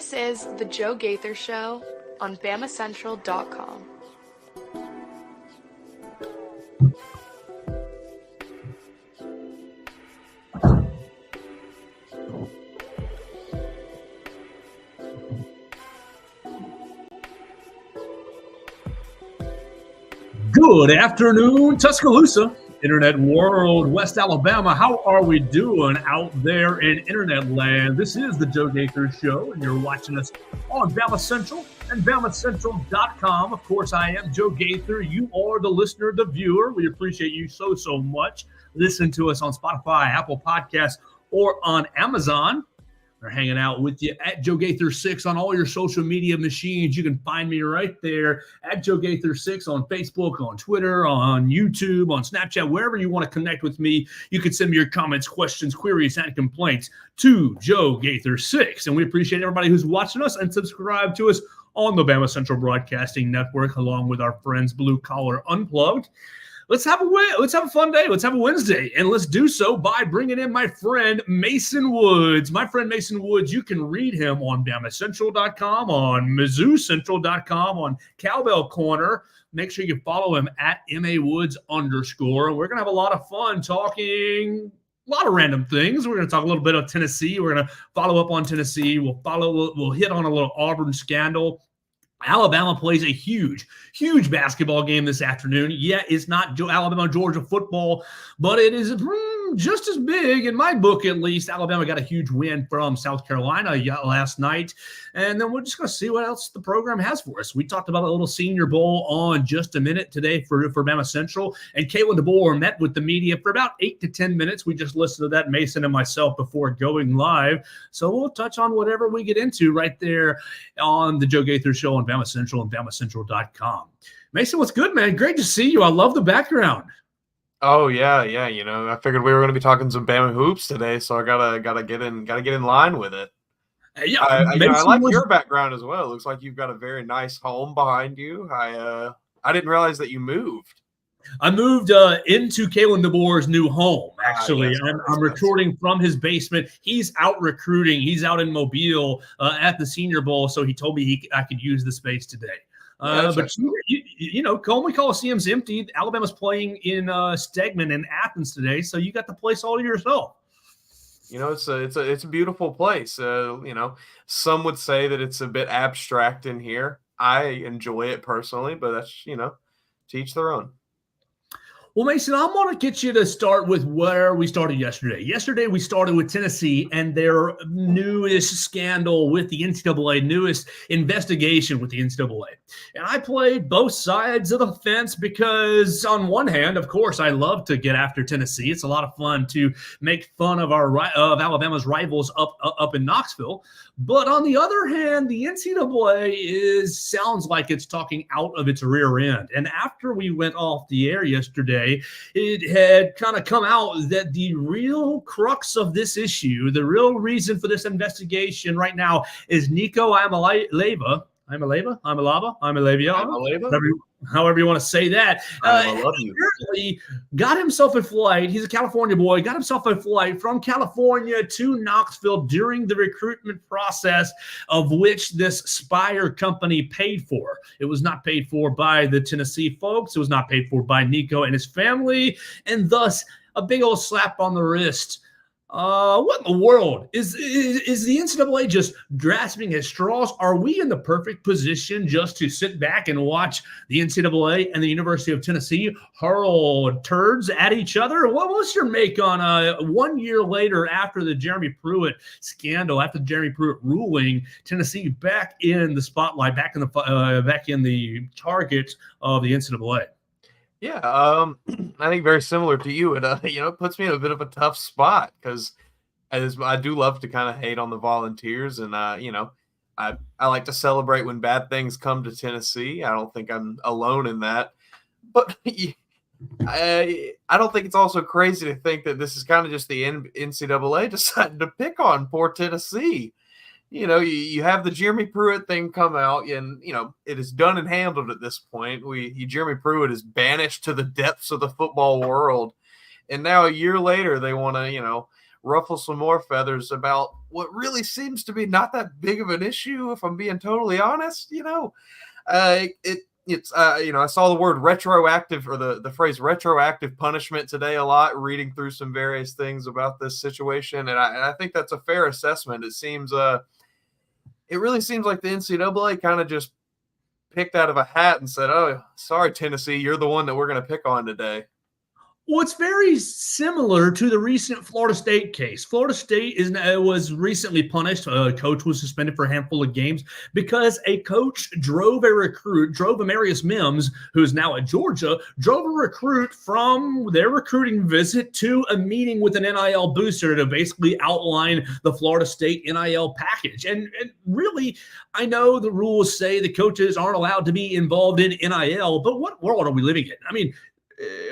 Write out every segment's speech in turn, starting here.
This is The Joe Gaither Show on BamaCentral.com. Good afternoon, Tuscaloosa, Internet World, West Alabama. How are we doing out there in Internet land? This is the Joe Gaither Show, and you're watching us on BamaCentral and BamaCentral.com. Of course, I am Joe Gaither. You are the listener, the viewer. We appreciate you so much. Listen to us on Spotify, Apple Podcasts, or on Amazon. We're hanging out with you at Joe Gaither 6 on all your social media machines. You can find me right there at Joe Gaither 6 on Facebook, on Twitter, on YouTube, on Snapchat, wherever you want to connect with me. You can send me your comments, questions, queries, and complaints to Joe Gaither 6. And we appreciate everybody who's watching us and subscribe to us on the Bama Central Broadcasting Network, along with our friends Blue Collar Unplugged. Let's have a fun day. Let's have a Wednesday, and let's do so by bringing in my friend Mason Woods. My friend Mason Woods, you can read him on BamaCentral.com, on MizzouCentral.com, on Cowbell Corner. Make sure you follow him at MAWoods_. We're going to have a lot of fun talking a lot of random things. We're going to talk a little bit of Tennessee. We're going to follow up on Tennessee. We'll hit on a little Auburn scandal. Alabama plays a huge basketball game this afternoon. Yeah, it's not Alabama-Georgia football, but it is just as big, in my book at least. Alabama got a huge win from South Carolina last night, and then we're just going to see what else the program has for us. We talked about a little Senior Bowl on Just a Minute today for Bama Central, and Kalen DeBoer met with the media for about 8 to 10 minutes. We just listened to that, Mason and myself, before going live, so we'll touch on whatever we get into right there on the Joe Gaither Show on BamaCentral and BamaCentral.com. Mason, what's good, man? Great to see you. I love the background. Oh yeah. You know, I figured we were going to be talking some Bama hoops today, so I gotta get in line with it. Yeah, I like your background as well. It looks like you've got a very nice home behind you. I didn't realize that you moved. I moved into Kalen DeBoer's new home, actually. Yes, I'm recording from his basement. He's out recruiting. He's out in Mobile at the Senior Bowl, so he told me I could use the space today. But you know, Coleman Coliseum's empty. Alabama's playing in Stegman in Athens today, so you got the place all to yourself. You know, it's a beautiful place. You know, some would say that it's a bit abstract in here. I enjoy it personally, but that's, you know, to each their own. Well, Mason, I want to get you to start with where we started yesterday. Yesterday, we started with Tennessee and their newest scandal with the NCAA, newest investigation with the NCAA. And I played both sides of the fence because, on one hand, of course, I love to get after Tennessee. It's a lot of fun to make fun of Alabama's rivals up in Knoxville. But on the other hand, the NCAA sounds like it's talking out of its rear end. And after we went off the air yesterday, it had kind of come out that the real crux of this issue, the real reason for this investigation right now, is Nico Iamaleava, however you want to say that. I love you. Apparently got himself a flight. He's a California boy. Got himself a flight from California to Knoxville during the recruitment process, of which this Spire company paid for. It was not paid for by the Tennessee folks. It was not paid for by Nico and his family, and thus a big old slap on the wrist. What in the world? Is the NCAA just grasping at straws? Are we in the perfect position just to sit back and watch the NCAA and the University of Tennessee hurl turds at each other? What's your make on 1 year later, after the Jeremy Pruitt scandal, after the Jeremy Pruitt ruling, Tennessee back in the spotlight, back in the target of the NCAA? Yeah, I think very similar to you. It it puts me in a bit of a tough spot because I do love to kind of hate on the Volunteers, and I like to celebrate when bad things come to Tennessee. I don't think I'm alone in that, but I don't think it's also crazy to think that this is kind of just the NCAA deciding to pick on poor Tennessee. You know, you have the Jeremy Pruitt thing come out, and, it is done and handled at this point. Jeremy Pruitt is banished to the depths of the football world. And now a year later, they want to, ruffle some more feathers about what really seems to be not that big of an issue, if I'm being totally honest. I saw the word retroactive, or the phrase retroactive punishment today a lot, reading through some various things about this situation. And I think that's a fair assessment. It really seems like the NCAA kind of just picked out of a hat and said, "Oh, sorry, Tennessee, you're the one that we're going to pick on today." Well, it's very similar to the recent Florida State case. Florida State was recently punished. A coach was suspended for a handful of games because a coach drove Amarius Mims, who is now at Georgia, drove a recruit from their recruiting visit to a meeting with an NIL booster to basically outline the Florida State NIL package. And really, I know the rules say the coaches aren't allowed to be involved in NIL, but what world are we living in? I mean,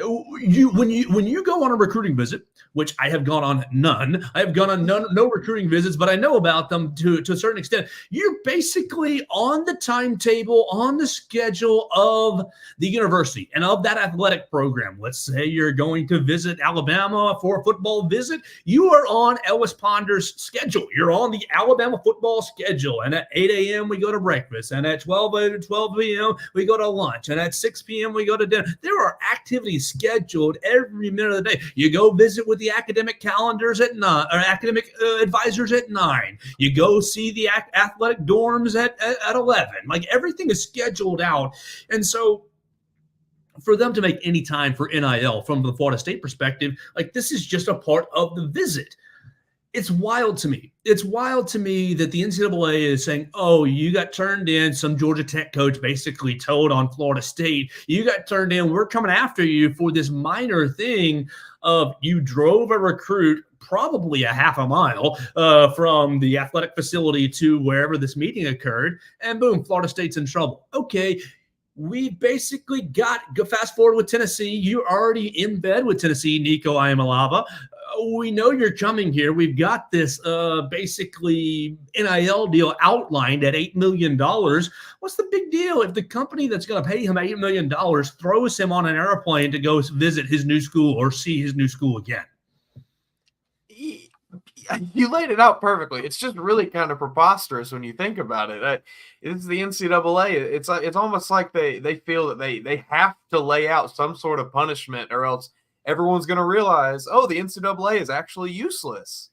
when you go on a recruiting visit, which I have gone on none, I have gone on no recruiting visits, but I know about them to a certain extent. You're basically on the timetable, on the schedule of the university and of that athletic program. Let's say you're going to visit Alabama for a football visit. You are on Ellis Ponder's schedule. You're on the Alabama football schedule. And at 8 a.m. we go to breakfast. And at 12 p.m. we go to lunch. And at 6 p.m. we go to dinner. There are activities scheduled every minute of the day. You go visit with the academic calendars at 9, or academic advisors at 9. You go see the athletic dorms at 11. Like, everything is scheduled out. And so for them to make any time for NIL from the Florida State perspective, like, this is just a part of the visit. It's wild to me. It's wild to me that the NCAA is saying, "Oh, you got turned in." Some Georgia Tech coach basically told on Florida State, "You got turned in. We're coming after you for this minor thing of you drove a recruit probably a half a mile from the athletic facility to wherever this meeting occurred, and boom, Florida State's in trouble." Okay, we basically fast forward with Tennessee. You're already in bed with Tennessee, Nico Iamaleava. We know you're coming here. We've got this basically NIL deal outlined at $8 million. What's the big deal if the company that's going to pay him $8 million throws him on an airplane to go visit his new school or see his new school again? You laid it out perfectly. It's just really kind of preposterous when you think about it. It's the NCAA. It's almost like they feel that they have to lay out some sort of punishment, or else everyone's going to realize, oh, the NCAA is actually useless.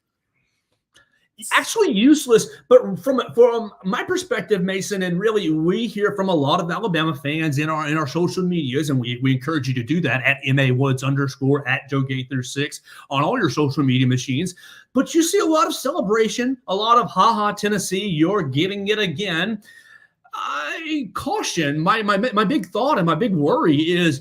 Actually useless, but from my perspective, Mason, and really we hear from a lot of Alabama fans in our social medias, and we encourage you to do that at MAWoods _ at Joe Gaither 6 on all your social media machines. But you see a lot of celebration, a lot of "Ha Tennessee, you're getting it again." I caution, my big thought and my big worry is,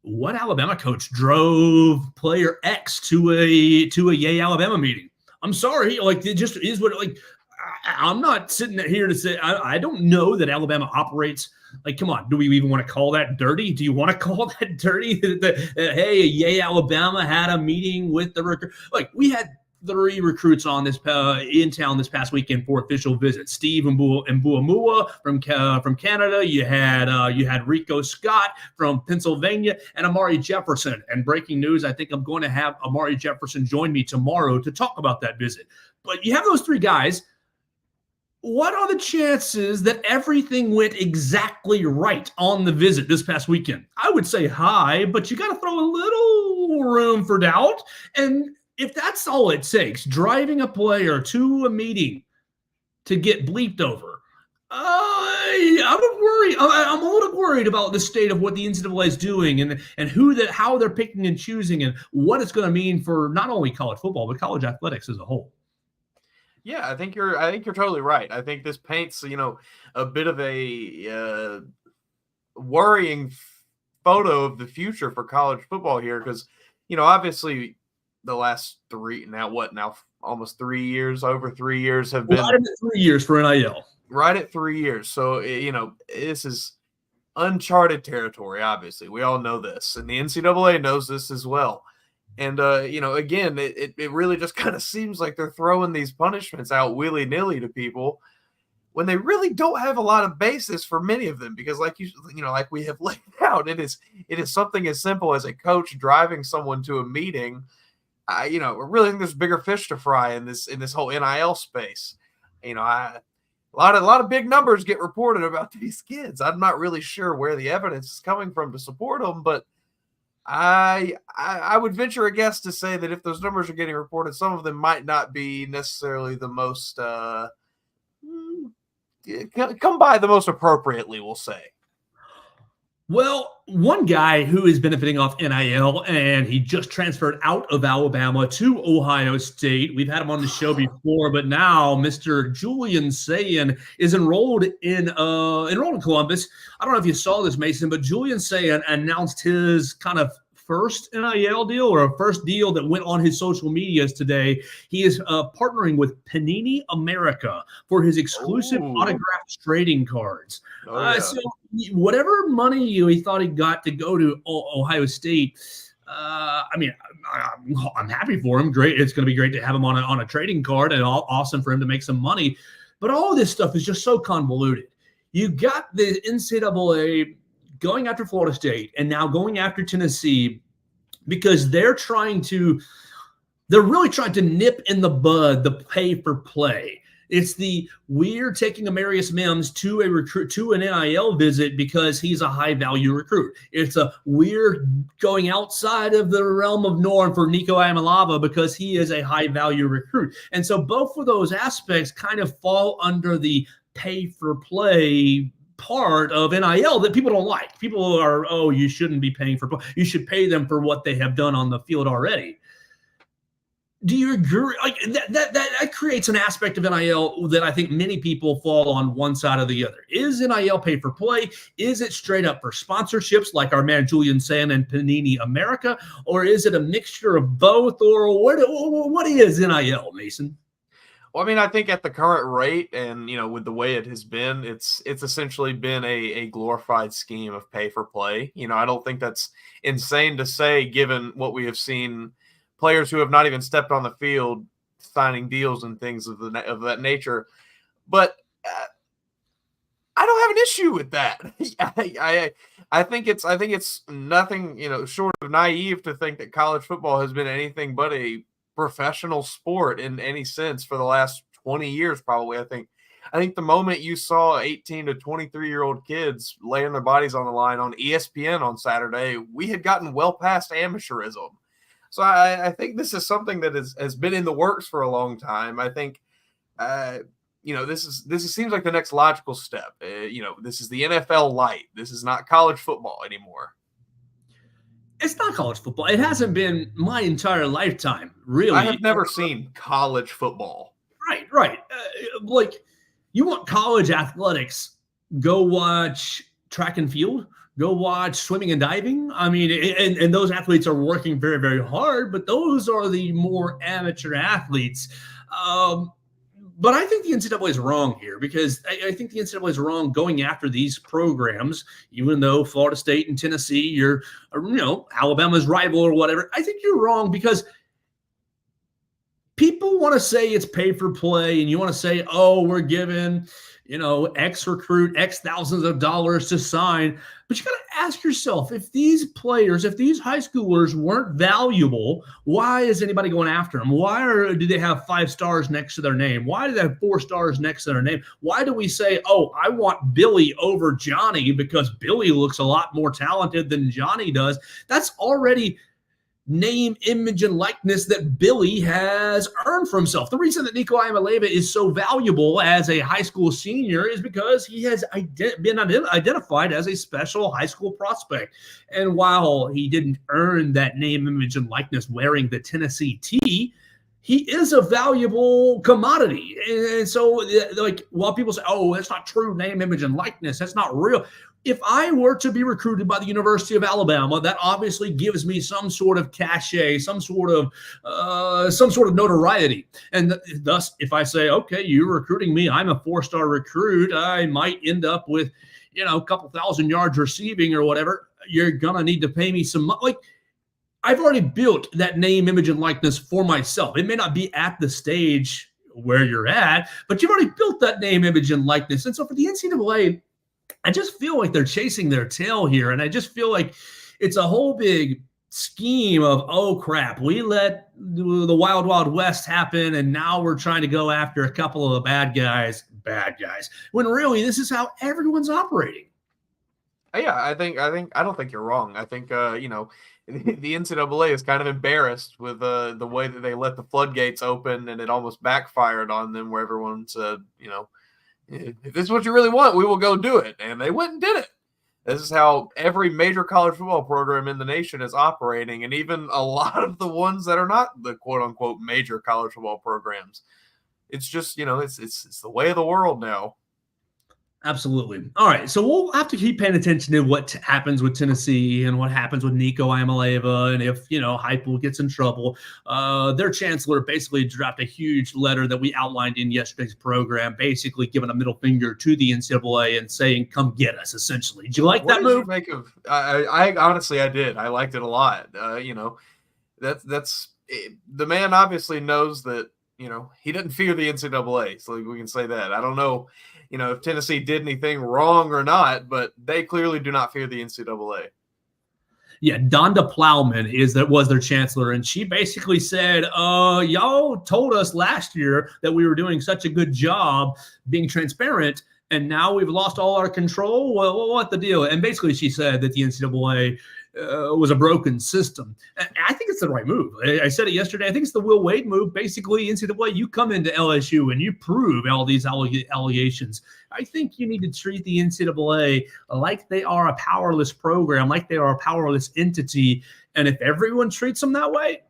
what Alabama coach drove player X to a Yay Alabama meeting? I'm sorry, like, it just is what, like, I'm not sitting here to say I don't know that Alabama operates. Like, come on, do we even want to call that dirty? Do you want to call that dirty? Hey, Yay Alabama had a meeting with the recruit. Like, we had 3 recruits on this in town this past weekend for official visits. Steve Mbuamua from Canada. You had Rico Scott from Pennsylvania, and Amari Jefferson. And breaking news, I think I'm going to have Amari Jefferson join me tomorrow to talk about that visit. But you have those 3 guys. What are the chances that everything went exactly right on the visit this past weekend? I would say high, but you got to throw a little room for doubt. And if that's all it takes, driving a player to a meeting to get bleeped over, I'm a little worried about the state of what the NCAA is doing and how they're picking and choosing, and what it's going to mean for not only college football but college athletics as a whole. Yeah, I think you're totally right. I think this paints, a bit of a worrying photo of the future for college football here, because, obviously the last almost 3 years, over 3 years have been right at 3 years for NIL. Right at 3 years. So, this is uncharted territory, obviously. We all know this, and the NCAA knows this as well. And, again, it really just kind of seems like they're throwing these punishments out willy-nilly to people when they really don't have a lot of basis for many of them. Because like like we have laid out, it is something as simple as a coach driving someone to a meeting I really think there's bigger fish to fry in this whole NIL space. A lot of big numbers get reported about these kids. I'm not really sure where the evidence is coming from to support them, but I would venture a guess to say that if those numbers are getting reported, some of them might not be necessarily the most come by the most appropriately, we'll say. Well, one guy who is benefiting off NIL, and he just transferred out of Alabama to Ohio State. We've had him on the show before, but now Mr. Julian Sayin is enrolled in Columbus. I don't know if you saw this, Mason, but Julian Sayin announced his kind of first NIL deal, or a first deal that went on his social medias today. He is partnering with Panini America for his exclusive autographed trading cards. So whatever money he thought he got to go to Ohio State, I'm happy for him. Great. It's going to be great to have him on a trading card, and awesome for him to make some money. But all this stuff is just so convoluted. You got the NCAA going after Florida State and now going after Tennessee because they're really trying to nip in the bud the pay for play. It's we're taking Amarius Mims to an NIL visit because he's a high value recruit. It's we're going outside of the realm of norm for Nico Amalava because he is a high value recruit. And so both of those aspects kind of fall under the pay for play part of NIL that people don't like. People are, you shouldn't be paying for, you should pay them for what they have done on the field already. Do you agree? Like that creates an aspect of NIL that I think many people fall on one side or the other. Is NIL pay for play? Is it straight up for sponsorships like our man Julian Sayin and Panini America? Or is it a mixture of both? Or what is NIL, Mason? Well, I mean, I think at the current rate and, with the way it has been, it's essentially been a glorified scheme of pay for play. I don't think that's insane to say, given what we have seen players who have not even stepped on the field signing deals and things of that nature. But I don't have an issue with that. I think it's nothing, short of naive to think that college football has been anything but a professional sport in any sense for the last 20 years, probably. I think the moment you saw 18 to 23-year-old kids laying their bodies on the line on ESPN on Saturday, we had gotten well past amateurism. So I think this is something that has been in the works for a long time. I think, this seems like the next logical step. This is the NFL light. This is not college football anymore. It's not college football. It hasn't been my entire lifetime, really. I have never seen college football. Right. Like, you want college athletics, go watch track and field, go watch swimming and diving. I mean, and those athletes are working very, very hard, but those are the more amateur athletes. But I think the NCAA is wrong here because I think the NCAA is wrong going after these programs, even though Florida State and Tennessee, you're, Alabama's rival or whatever. I think you're wrong because people want to say it's pay for play and you want to say, we're giving, X recruit X thousands of dollars to sign. But you got to ask yourself, if these players, if these high schoolers weren't valuable, why is anybody going after them? Why do they have 5 stars next to their name? Why do they have 4 stars next to their name? Why do we say, I want Billy over Johnny because Billy looks a lot more talented than Johnny does? That's already name, image, and likeness that Billy has earned for himself. The reason that Nico Amalava is so valuable as a high school senior is because he has been identified as a special high school prospect. And while he didn't earn that name, image, and likeness wearing the Tennessee T, he is a valuable commodity. And so, while people say, that's not true name, image, and likeness, that's not real. If I were to be recruited by the University of Alabama, that obviously gives me some sort of cachet, some sort of notoriety. And thus, if I say, okay, you're recruiting me, I'm a 4-star recruit, I might end up with, a couple thousand yards receiving or whatever. You're going to need to pay me some money. I've already built that name, image, and likeness for myself. It may not be at the stage where you're at, but you've already built that name, image, and likeness. And so for the NCAA, I just feel like they're chasing their tail here. And I just feel like it's a whole big scheme of, oh crap, we let the Wild Wild West happen, and now we're trying to go after a couple of the bad guys, when really this is how everyone's operating. Yeah, I don't think you're wrong. I think the NCAA is kind of embarrassed with the way that they let the floodgates open, and it almost backfired on them, where everyone said, if this is what you really want, we will go do it, and they went and did it. This is how every major college football program in the nation is operating, and even a lot of the ones that are not the quote unquote major college football programs. It's just, it's the way of the world now. Absolutely. All right. So we'll have to keep paying attention to what happens with Tennessee and what happens with Nico Iamaleava. And if, Heupel gets in trouble, their chancellor basically dropped a huge letter that we outlined in yesterday's program, basically giving a middle finger to the NCAA and saying, come get us, essentially. Did you like that move? What did you make of, I honestly, I did. I liked it a lot. That's the man obviously knows that, he doesn't fear the NCAA. So we can say that. I don't know, if Tennessee did anything wrong or not, but they clearly do not fear the NCAA. Yeah, Donda Plowman was their chancellor, and she basically said, y'all told us last year that we were doing such a good job being transparent, and now we've lost all our control. Well, what the deal? And basically she said that the NCAA was a broken system. I think it's the right move. I said it yesterday. I think it's the Will Wade move. Basically, NCAA, you come into LSU and you prove all these allegations. I think you need to treat the NCAA like they are a powerless program, like they are a powerless entity. And if everyone treats them that way,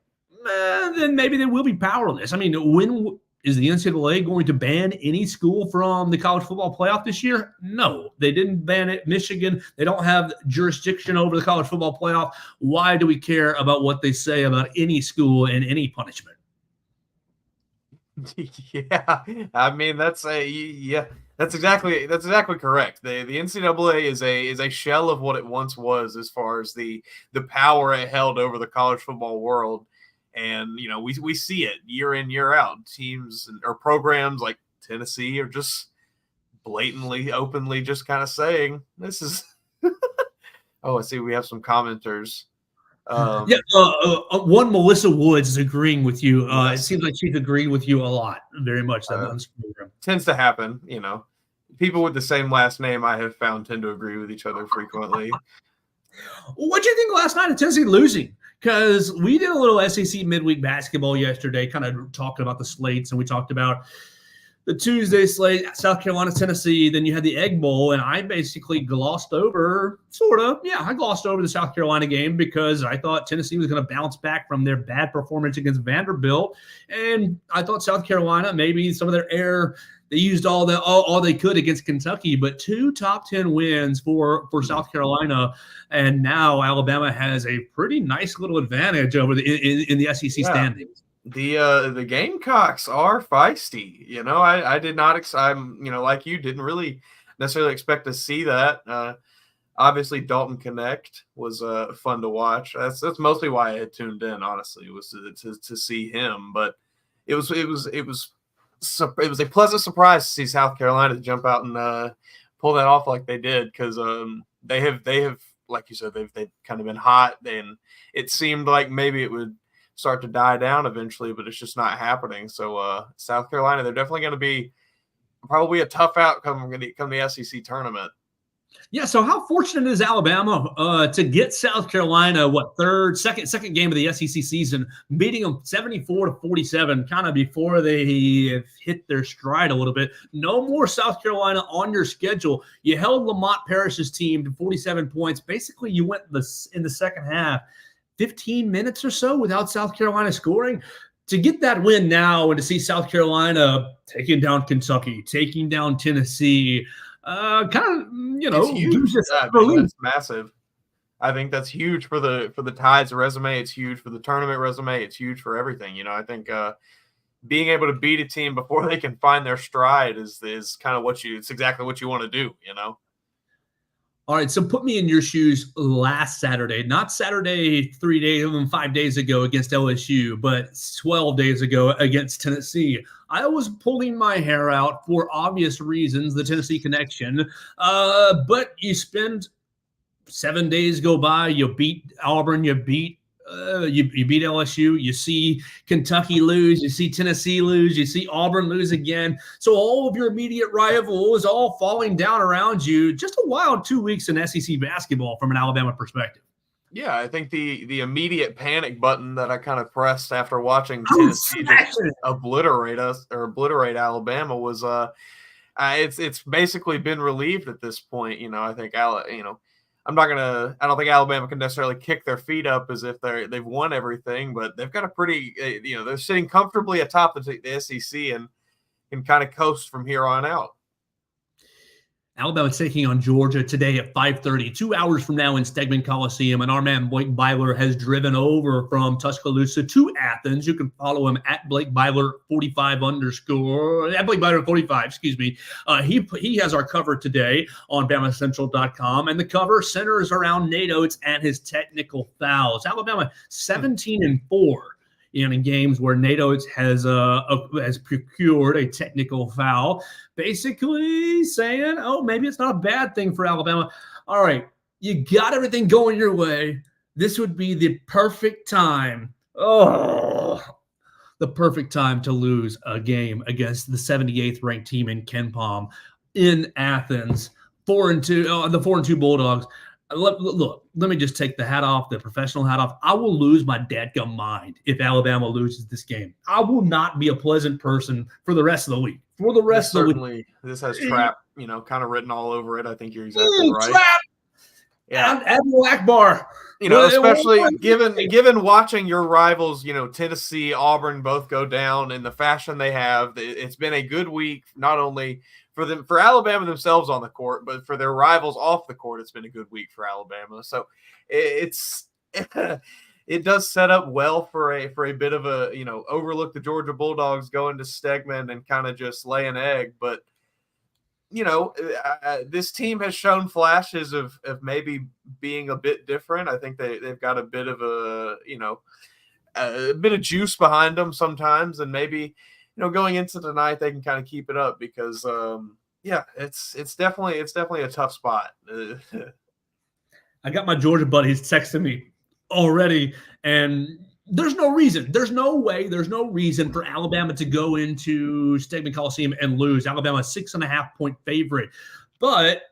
then maybe they will be powerless. I mean, when is the NCAA going to ban any school from the college football playoff this year? No, they didn't ban it. Michigan, they don't have jurisdiction over the college football playoff. Why do we care about what they say about any school and any punishment? Yeah, I mean that's exactly correct. The NCAA is a shell of what it once was as far as the power it held over the college football world. And, we see it year in, year out. Teams or programs like Tennessee are just blatantly, openly just kind of saying, this is – oh, I see we have some commenters. One Melissa Woods is agreeing with you. It seems like she's agreed with you a lot, very much. That tends to happen, People with the same last name I have found tend to agree with each other frequently. What do you think last night of Tennessee losing? Because we did a little SEC midweek basketball yesterday, kind of talking about the slates, and we talked about the Tuesday slate, South Carolina, Tennessee. Then you had the Egg Bowl, and I basically glossed over, I glossed over the South Carolina game because I thought Tennessee was going to bounce back from their bad performance against Vanderbilt. And I thought South Carolina, maybe some of their air, they used all they could against Kentucky, but 2 top 10 wins for South Carolina, and now Alabama has a pretty nice little advantage over in the SEC standings. The Gamecocks are feisty. I did not. I'm like you, didn't really necessarily expect to see that. Obviously, Dalton Connect was fun to watch. That's mostly why I had tuned in. Honestly, was to see him, but it was a pleasant surprise to see South Carolina jump out and pull that off like they did, because they have, like you said, they've kind of been hot, and it seemed like maybe it would start to die down eventually, but it's just not happening. So South Carolina, they're definitely going to be probably a tough outcome when they come to the SEC tournament. Yeah, so how fortunate is Alabama to get South Carolina, second game of the SEC season, beating them 74-47, kind of before they hit their stride a little bit. No more South Carolina on your schedule. You held Lamont Parrish's team to 47 points. Basically, you went in the second half 15 minutes or so without South Carolina scoring. To get that win now and to see South Carolina taking down Kentucky, taking down Tennessee, it's huge. That's massive. I think that's huge for the Tide's resume. It's huge for the tournament resume. It's huge for everything. I think being able to beat a team before they can find their stride is kind of it's exactly what you want to do. All right, so put me in your shoes last Saturday, not Saturday 5 days ago against LSU, but 12 days ago against Tennessee. I was pulling my hair out for obvious reasons, the Tennessee connection, but you spend 7 days go by, you beat Auburn, you beat You beat LSU, you see Kentucky lose, you see Tennessee lose, you see Auburn lose again. So all of your immediate rivals all falling down around you. Just a wild 2 weeks in SEC basketball from an Alabama perspective. Yeah, I think the immediate panic button that I kind of pressed after watching Tennessee just obliterate Alabama was it's basically been relieved at this point. I think I don't think Alabama can necessarily kick their feet up as if they've won everything, but they've got a pretty, they're sitting comfortably atop the SEC and can kind of coast from here on out. Alabama taking on Georgia today at 5:30, 2 hours from now in Stegman Coliseum. And our man Blake Byler has driven over from Tuscaloosa to Athens. You can follow him at Blake Byler 45 _ at Blake Byler 45. Excuse me. He has our cover today on BamaCentral.com, and the cover centers around Nate Oates and his technical fouls. Alabama 17-4. In games where Nate Oates has procured a technical foul, basically saying, oh, maybe it's not a bad thing for Alabama. All right, you got everything going your way. This would be the perfect time. The perfect time to lose a game against the 78th ranked team in KenPom in Athens. 4-2, the 4-2 Bulldogs. Look, let me just take the hat off, the professional hat off. I will lose my dadgum mind if Alabama loses this game. I will not be a pleasant person for the rest of the week. For the rest of the week. This has trap, kind of written all over it. I think you're exactly right. Trap! Yeah. Admiral Akbar. Especially given watching your rivals, Tennessee, Auburn both go down in the fashion they have. It's been a good week, not only for Alabama themselves on the court, but for their rivals off the court, it's been a good week for Alabama. So it does set up well for a bit of a, overlook the Georgia Bulldogs going to Stegman and kind of just lay an egg. But, this team has shown flashes of maybe being a bit different. I think they've got a bit of a bit of juice behind them sometimes, and maybe, going into tonight, they can kind of keep it up because, it's definitely a tough spot. I got my Georgia buddies texting me already, and there's no reason. There's no reason for Alabama to go into Stegman Coliseum and lose. Alabama 6.5-point favorite, but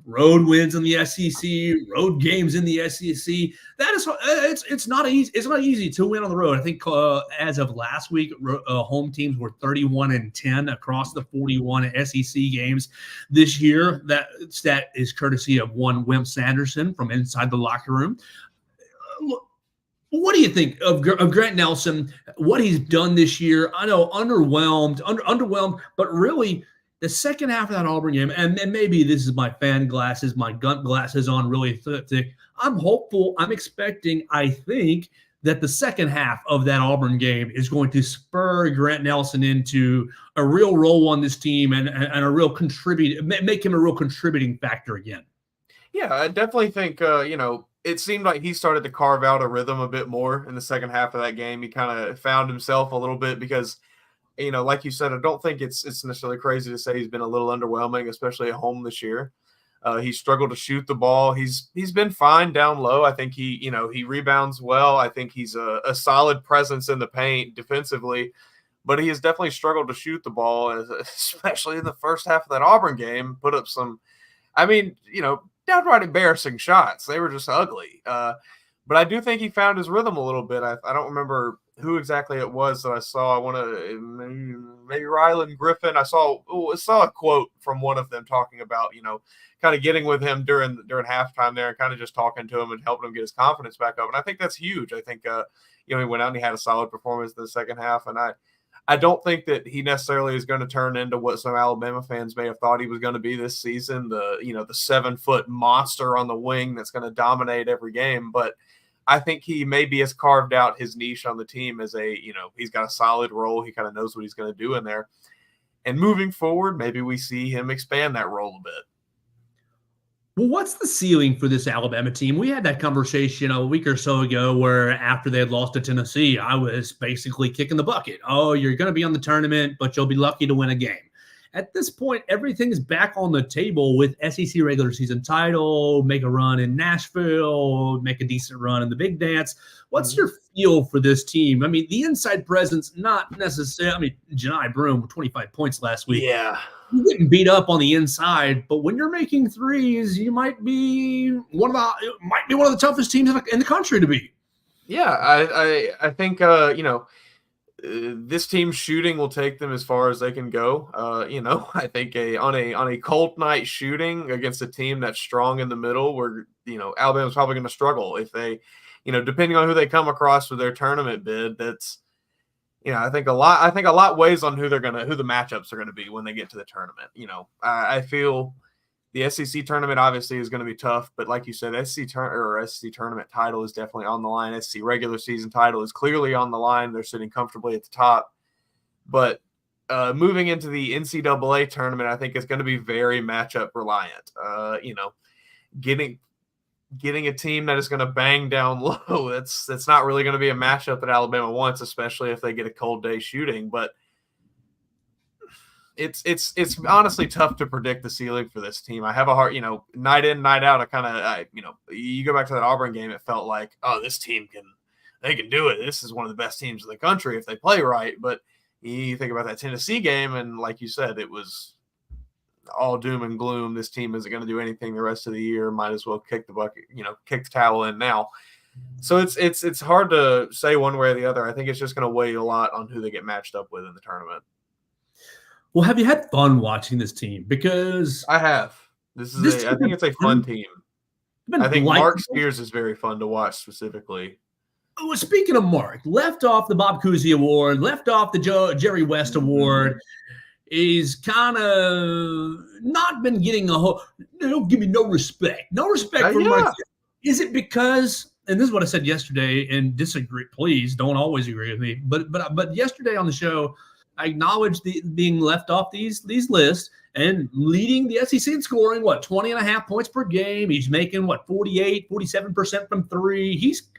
road wins in the SEC, road games in the SEC. That is, it's not easy. It's not easy to win on the road. I think as of last week, home teams were 31-10 across the 41 SEC games this year. That stat is courtesy of one Wimp Sanderson from inside the locker room. What do you think of Grant Nelson? What he's done this year? I know underwhelmed, but really, the second half of that Auburn game, and maybe this is my fan glasses, my gun glasses on really thick. I'm hopeful. I'm expecting. I think that the second half of that Auburn game is going to spur Grant Nelson into a real role on this team and a real make him a real contributing factor again. Yeah, I definitely think it seemed like he started to carve out a rhythm a bit more in the second half of that game. He kind of found himself a little bit because, like you said, I don't think it's necessarily crazy to say he's been a little underwhelming, especially at home this year. He struggled to shoot the ball. He's been fine down low. I think he rebounds well. I think he's a solid presence in the paint defensively, but he has definitely struggled to shoot the ball, especially in the first half of that Auburn game. Put up some, downright embarrassing shots. They were just ugly. But I do think he found his rhythm a little bit. I don't remember who exactly it was that I saw. I want to maybe Ryland Griffin. I saw a quote from one of them talking about, kind of getting with him during halftime there and kind of just talking to him and helping him get his confidence back up. And I think that's huge. I think, he went out and he had a solid performance in the second half. And I don't think that he necessarily is going to turn into what some Alabama fans may have thought he was going to be this season, the 7-foot monster on the wing that's going to dominate every game. But I think he maybe has carved out his niche on the team as he's got a solid role. He kind of knows what he's going to do in there. And moving forward, maybe we see him expand that role a bit. Well, what's the ceiling for this Alabama team? We had that conversation a week or so ago where after they had lost to Tennessee, I was basically kicking the bucket. Oh, you're going to be on the tournament, but you'll be lucky to win a game. At this point, everything is back on the table with SEC regular season title, make a run in Nashville, make a decent run in the Big Dance. What's your feel for this team? I mean, the inside presence, not necessarily. I mean, Janai Broome, 25 points last week. Yeah. You're getting beat up on the inside, but when you're making threes, you might be one of the toughest teams in the country to beat. Yeah, I think this team's shooting will take them as far as they can go. I think on a cold night shooting against a team that's strong in the middle, where Alabama's probably going to struggle if they, depending on who they come across with their tournament bid. That's I think a lot weighs on who the matchups are going to be when they get to the tournament. I feel the SEC tournament obviously is going to be tough, but like you said, SEC tournament title is definitely on the line. SEC regular season title is clearly on the line. They're sitting comfortably at the top. But moving into the NCAA tournament, I think it's going to be very matchup reliant. Getting a team that is going to bang down low, that's not really going to be a matchup that Alabama wants, especially if they get a cold day shooting. But it's honestly tough to predict the ceiling for this team. I have a hard, night in, night out. You go back to that Auburn game, it felt like, oh, this team they can do it. This is one of the best teams in the country if they play right. But you think about that Tennessee game, and like you said, it was all doom and gloom. This team isn't going to do anything the rest of the year. Might as well kick the bucket, kick the towel in now. So it's hard to say one way or the other. I think it's just going to weigh a lot on who they get matched up with in the tournament. Well, have you had fun watching this team? Because I have. I think it's a fun team. I think Mark Spears is very fun to watch specifically. Well, speaking of Mark, left off the Bob Cousy Award, left off the Jerry West Award, he's kind of not been getting they'll give me no respect. No respect for Mark. Is it because, and this is what I said yesterday, and disagree, please don't always agree with me, but yesterday on the show, I acknowledged being left off these lists and leading the SEC in scoring, 20.5 points per game. He's making 47% from three. He's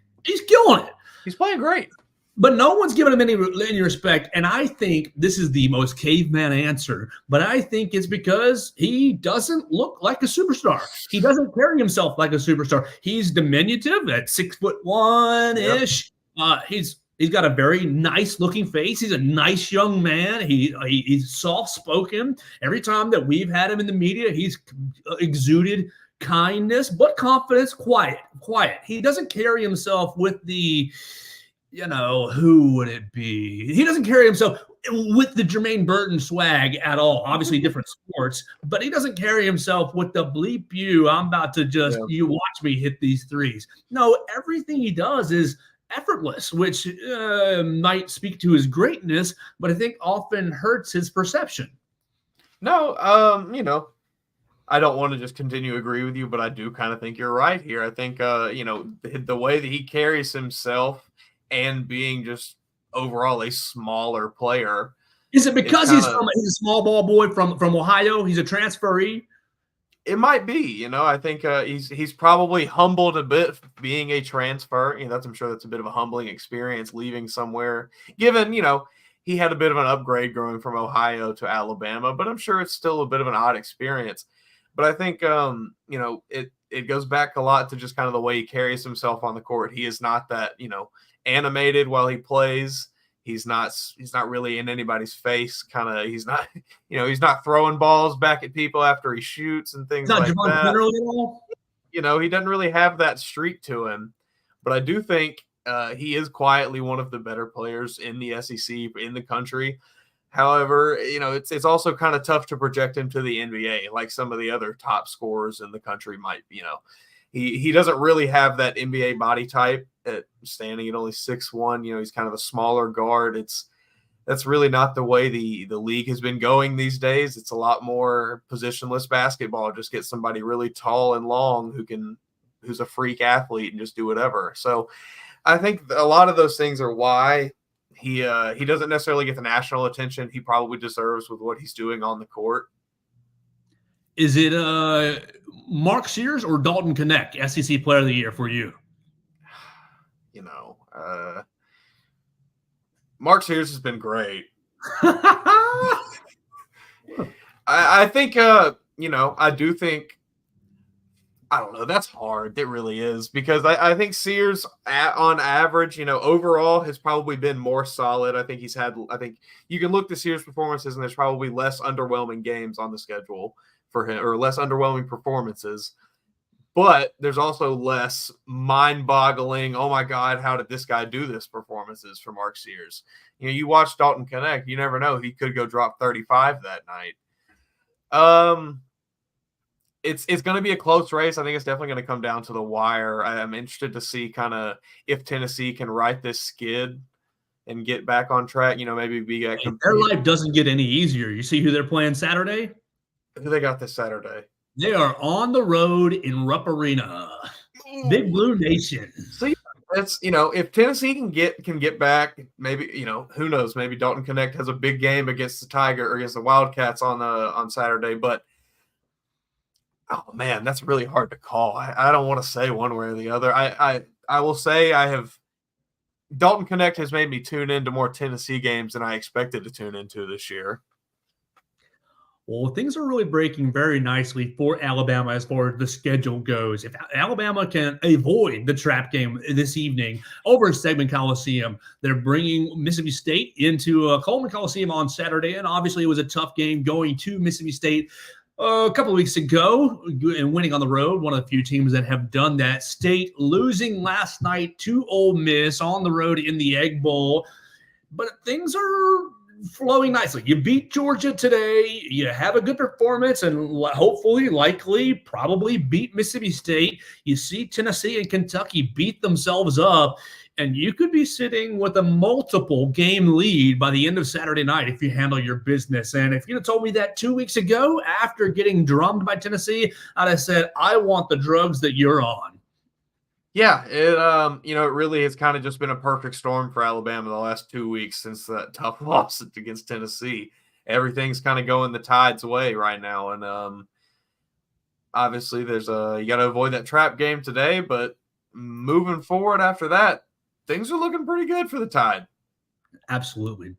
killing it. He's playing great. But no one's giving him any respect. And I think this is the most caveman answer, but I think it's because he doesn't look like a superstar. He doesn't carry himself like a superstar. He's diminutive at 6'1" ish. Yep. He's got a very nice looking face. He's a nice young man. He's soft spoken. Every time that we've had him in the media, he's exuded kindness, but confidence, quiet. He doesn't carry himself with the, who would it be? He doesn't carry himself with the Jermaine Burton swag at all. Obviously different sports, but he doesn't carry himself with the bleep you. I'm about to you watch me hit these threes. No, everything he does is effortless, which might speak to his greatness, but I think often hurts his perception. No, I don't want to just continue to agree with you, but I do kind of think you're right here. I think, the way that he carries himself and being just overall a smaller player. Is it because he's a small ball boy from Ohio? He's a transferee? It might be, I think he's probably humbled a bit being a transfer. I'm sure that's a bit of a humbling experience leaving somewhere, given, he had a bit of an upgrade going from Ohio to Alabama, but I'm sure it's still a bit of an odd experience. But I think, it goes back a lot to just kind of the way he carries himself on the court. He is not that, animated while he plays. He's not really in anybody's face. He's not throwing balls back at people after he shoots and things like that. He doesn't really have that streak to him. But I do think he is quietly one of the better players in the SEC, in the country. However, it's also kind of tough to project him to the NBA like some of the other top scorers in the country might. He doesn't really have that NBA body type. Standing at only 6'1", he's kind of a smaller guard. That's really not the way the league has been going these days. It's a lot more positionless basketball. Just get somebody really tall and long who's a freak athlete and just do whatever. So I think a lot of those things are why he doesn't necessarily get the national attention he probably deserves with what he's doing on the court. Is it Mark Sears or Dalton Knecht, SEC Player of the Year for you? Mark Sears has been great. I think, I do think, I don't know. That's hard. It really is, because I think Sears, on average, overall has probably been more solid. I think you can look to Sears' performances, and there's probably less underwhelming games on the schedule for him, or less underwhelming performances. But there's also less mind-boggling, oh my God, how did this guy do this performances for Mark Sears? You watch Dalton Connect, you never know. He could go drop 35 that night. It's going to be a close race. I think it's definitely going to come down to the wire. I'm interested to see kind of if Tennessee can right this skid and get back on track. Maybe be at their life doesn't get any easier. You see who they're playing Saturday? Who they got this Saturday? They are on the road in Rupp Arena. Big Blue Nation. So that's if Tennessee can get back, maybe who knows? Maybe Dalton Connect has a big game against the Tiger or against the Wildcats on Saturday, but. Oh man, that's really hard to call. I don't want to say one way or the other. I will say Dalton Connect has made me tune into more Tennessee games than I expected to tune into this year. Well, things are really breaking very nicely for Alabama as far as the schedule goes. If Alabama can avoid the trap game this evening over at Segment Coliseum, they're bringing Mississippi State into Coleman Coliseum on Saturday, and obviously it was a tough game going to Mississippi State a couple of weeks ago and winning on the road, one of the few teams that have done that. State losing last night to Ole Miss on the road in the Egg Bowl. But things are flowing nicely. You beat Georgia today. You have a good performance and hopefully, likely, probably beat Mississippi State. You see Tennessee and Kentucky beat themselves up. And you could be sitting with a multiple game lead by the end of Saturday night if you handle your business. And if you'd have told me that 2 weeks ago after getting drummed by Tennessee, I'd have said, I want the drugs that you're on. Yeah, it really has kind of just been a perfect storm for Alabama the last 2 weeks since that tough loss against Tennessee. Everything's kind of going the Tide's way right now. And obviously you got to avoid that trap game today, but moving forward after that, things are looking pretty good for the Tide. Absolutely.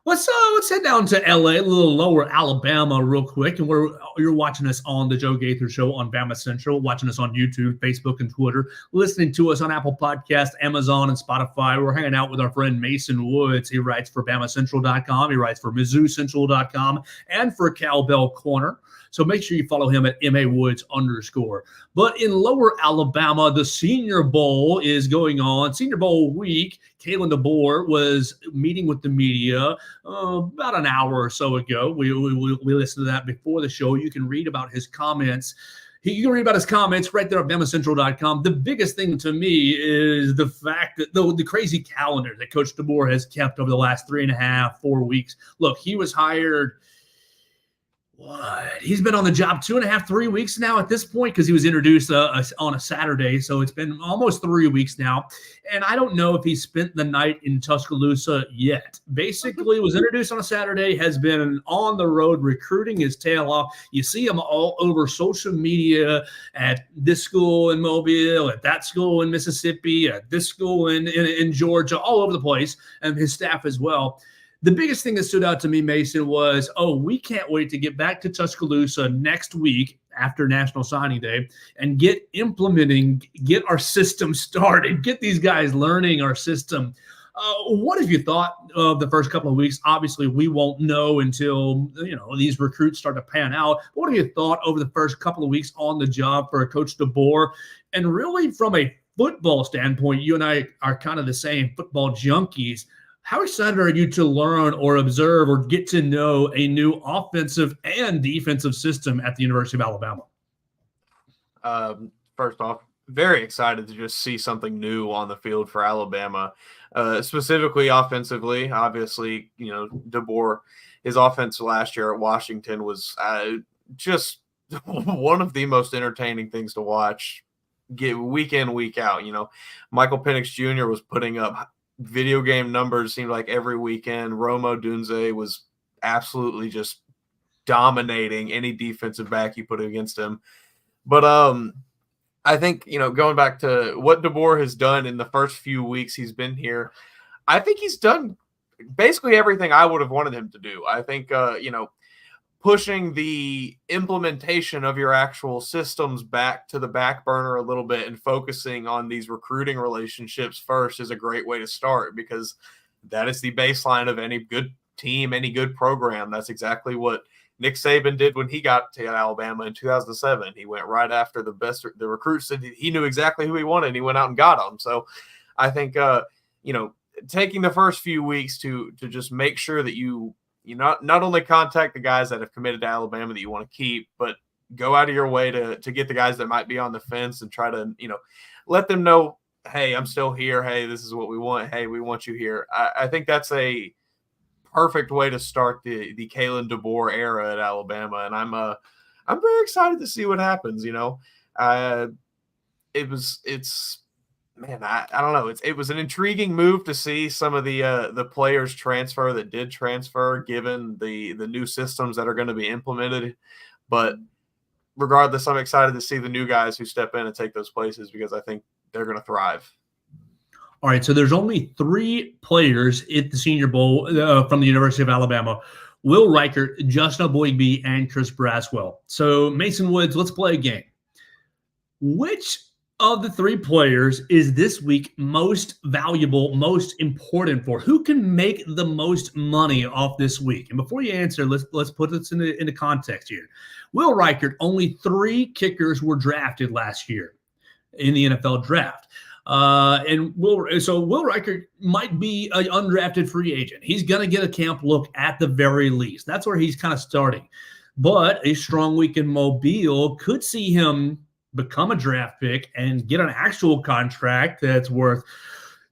Let's head down to LA, a little lower Alabama real quick. And you're watching us on the Joe Gaither Show on BamaCentral, watching us on YouTube, Facebook, and Twitter, listening to us on Apple Podcasts, Amazon, and Spotify. We're hanging out with our friend Mason Woods. He writes for BamaCentral.com. He writes for MizzouCentral.com and for Cowbell Corner. So make sure you follow him at MAWoods_. But in lower Alabama, the Senior Bowl is going on. Senior Bowl week. Kalen DeBoer was meeting with the media about an hour or so ago. We listened to that before the show. You can read about his comments. You can read about his comments right there at BamaCentral.com. The biggest thing to me is the fact that the crazy calendar that Coach DeBoer has kept over the last 3.5, 4 weeks. Look, he was hired – he's been on the job 2.5, 3 weeks now at this point because he was introduced on a Saturday. So it's been almost 3 weeks now. And I don't know if he spent the night in Tuscaloosa yet. Basically, was introduced on a Saturday, has been on the road recruiting his tail off. You see him all over social media at this school in Mobile, at that school in Mississippi, at this school in Georgia, all over the place, and his staff as well. The biggest thing that stood out to me, Mason, was, we can't wait to get back to Tuscaloosa next week after National Signing Day and get our system started, get these guys learning our system. What have you thought of the first couple of weeks? Obviously, we won't know until, these recruits start to pan out. What have you thought over the first couple of weeks on the job for Coach DeBoer? And really from a football standpoint, you and I are kind of the same football junkies. How excited are you to learn or observe or get to know a new offensive and defensive system at the University of Alabama? First off, very excited to just see something new on the field for Alabama, specifically offensively. Obviously, DeBoer, his offense last year at Washington was just one of the most entertaining things to watch week in, week out. Michael Penix Jr. was putting up video game numbers, seemed like every weekend. Romo Dunze was absolutely just dominating any defensive back you put against him. But I think, going back to what DeBoer has done in the first few weeks he's been here, I think he's done basically everything I would have wanted him to do. I think, pushing the implementation of your actual systems back to the back burner a little bit and focusing on these recruiting relationships first is a great way to start, because that is the baseline of any good team, any good program. That's exactly what Nick Saban did when he got to Alabama in 2007. He went right after the recruits that he knew exactly who he wanted, and he went out and got them. So I think, taking the first few weeks to just make sure that you not only contact the guys that have committed to Alabama that you want to keep, but go out of your way to get the guys that might be on the fence and try to, let them know, hey, I'm still here. Hey, this is what we want. Hey, we want you here. I think that's a perfect way to start the Kalen DeBoer era at Alabama. And I'm very excited to see what happens. I don't know. It was an intriguing move to see some of the players transfer that did transfer, given the new systems that are going to be implemented. But regardless, I'm excited to see the new guys who step in and take those places, because I think they're going to thrive. All right, so there's only 3 players at the Senior Bowl from the University of Alabama: Will Reichert, Justin Boygby, and Chris Braswell. So, Mason Woods, let's play a game. Which of the 3 players is this week most valuable, most important for? Who can make the most money off this week? And before you answer, let's put this into context here. Will Reichert, only 3 kickers were drafted last year in the NFL draft. Will Reichert might be an undrafted free agent. He's going to get a camp look at the very least. That's where he's kind of starting. But a strong week in Mobile could see him become a draft pick and get an actual contract that's worth